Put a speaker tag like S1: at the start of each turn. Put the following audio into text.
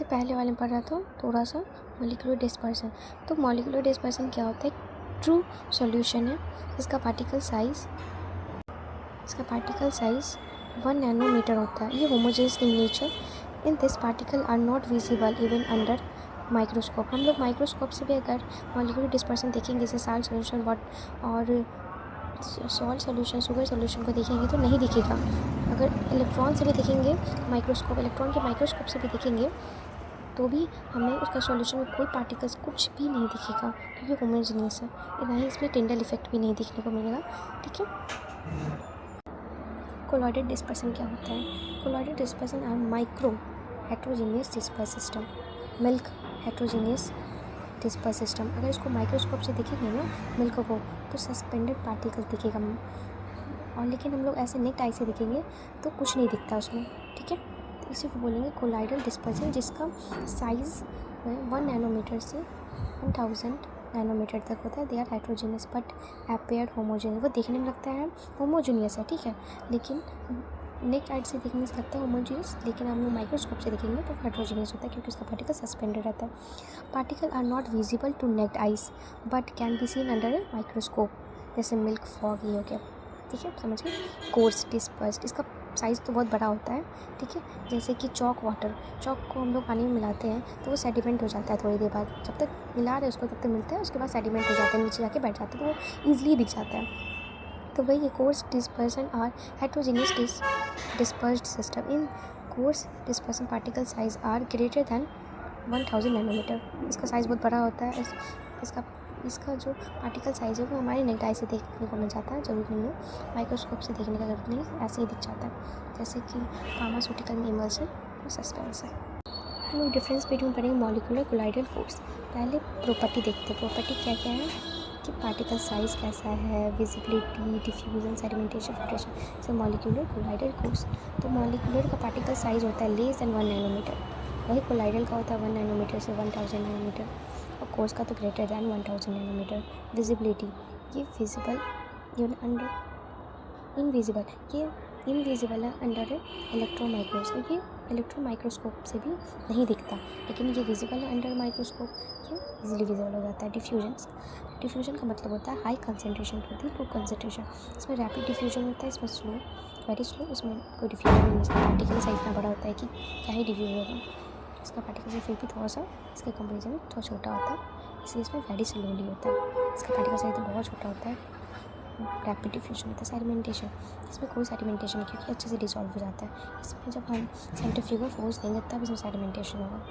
S1: इससे पहले वाले में पढ़ रहा था थोड़ा सा मॉलिक्यूलर डिस्पर्सन। तो मॉलिक्यूलर डिस्पर्सन क्या होता है? ट्रू सॉल्यूशन है। इसका पार्टिकल साइज 1 नैनोमीटर होता है। ये homogeneous in nature. In this particle are not visible even under microscope. हम लोग माइक्रोस्कोप से भी अगर मॉलिक्यूलर डिस्पर्सन देखेंगे, जैसे साल्ट सोल्यूशन और सॉल्ट सोल्यूशन, शुगर सोल्यूशन को देखेंगे तो नहीं दिखेगा। अगर इलेक्ट्रॉन से भी देखेंगे, इलेक्ट्रॉन के माइक्रोस्कोप से भी देखेंगे तो भी हमें उसका सॉल्यूशन में कोई पार्टिकल्स कुछ भी नहीं दिखेगा, क्योंकि होमोजेनियस है। ना ही इसमें टिंडल इफेक्ट भी नहीं दिखने को मिलेगा। ठीक है। कोलॉइडल डिस्पर्सन क्या होता है? Colloidal dispersion are micro heterogeneous disperse system, milk heterogeneous disperse system. अगर इसको माइक्रोस्कोप से देखेंगे ना मिल्क को, तो सस्पेंडेड पार्टिकल्स दिखेगा, और लेकिन हम लोग ऐसे नेक्ड आई से देखेंगे तो कुछ नहीं दिखता उसमें। ठीक है। तो इसी को बोलेंगे कोलाइडल डिस्पर्सन, जिसका साइज़ 1 नैनोमीटर से 1000 नैनोमीटर तक होता है। They are heterogeneous but appear homogeneous. वो देखने में लगता है होमोजेनियस है, ठीक है, लेकिन नेक्ड आई से देखने से लगता है होमोजेनियस, लेकिन हम लोग माइक्रोस्कोप से देखेंगे तो हेट्रोजीनियस होता है, क्योंकि उसका पार्टिकल सस्पेंडेड रहता है। Particle are not visible to naked eyes but can be seen under a microscope, जैसे मिल्क फॉग ये हो गया। ठीक है, समझ गए। कोर्स डिस्पर्स्ड, इसका साइज़ तो बहुत बड़ा होता है। ठीक है, जैसे कि चॉक को हम लोग पानी में मिलाते हैं तो वो सेडिमेंट हो जाता है थोड़ी देर बाद। जब तक मिला रहे उसको तब तक मिलता है, उसके बाद सेडिमेंट हो जाता है, नीचे जाके बैठ जाता है, तो वो ईजिली दिख जाता है। तो वही coarse dispersion are heterogeneous dispersed system. In coarse dispersion particle size are greater than 1000 nanometre. इसका साइज़ बहुत बड़ा होता है। इसका जो पार्टिकल साइज़ है वो हमारे नेक्ड आई से देखने को मिल जाता है, ज़रूरी नहीं है माइक्रोस्कोप से देखने का ज़रूरत नहीं, ऐसे ही दिख जाता है, जैसे कि फार्मास्यूटिकल में इमल्शन और सस्पेंस है। हम लोग डिफरेंस बिटवीन पढ़ेंगे मॉलिक्यूलर कोलाइडल फोर्स। पहले प्रॉपर्टी देखते हैं। प्रॉपर्टी क्या क्या है कि पार्टिकल साइज़ कैसा है, विजिबिलिटी, डिफ्यूजन, सेडिमेंटेशन, फिल्ट्रेशन। जैसे मॉलिक्यूलर कोलाइडल फोर्स, तो मॉलिक्यूलर का पार्टिकल साइज़ होता है लेस दैन 1 नैनोमीटर, वही कोलाइडल का होता है 1 नैनोमीटर से 1000 नैनोमीटर, और कोर्स का तो ग्रेटर दैन 1000 नैनोमीटर। विजिबिलिटी, ये विजिबल, ये अंडर इनविजिबल, ये इनविजिबल है अंडर इलेक्ट्रॉन माइक्रोस्कोप। ये इलेक्ट्रॉन माइक्रोस्कोप से भी नहीं दिखता, लेकिन ये विजिबल है अंडर माइक्रोस्कोप, ये इजीली विजिबल हो जाता है। डिफ्यूजन का मतलब होता है high concentration to the low concentration. इसमें रैपिड डिफ्यूजन होता है, इसमें स्लो, वेरी स्लो, इसमें कोई डिफ्यूजन नहीं। इसका पार्टिकल साइज इतना बड़ा होता है कि क्या ही डिफ्यूज होगा। इसका पार्टिकल साइज फिर भी थोड़ा सा इसके कंपेरिजन में थोड़ा छोटा होता है, इसलिए इसमें वेरी स्लोली होता है। इसका पार्टिकल साइज तो बहुत छोटा होता है। रैपिड डिफ्यूजन होता है। सेडिमेंटेशन, इसमें कोई सेडिमेंटेशन नहीं, क्योंकि अच्छे से डिसॉल्व हो जाता है। इसमें जब हम सेंट्रीफ्यूगल फोर्स देंगे तब इसमें सेडिमेंटेशन होगा।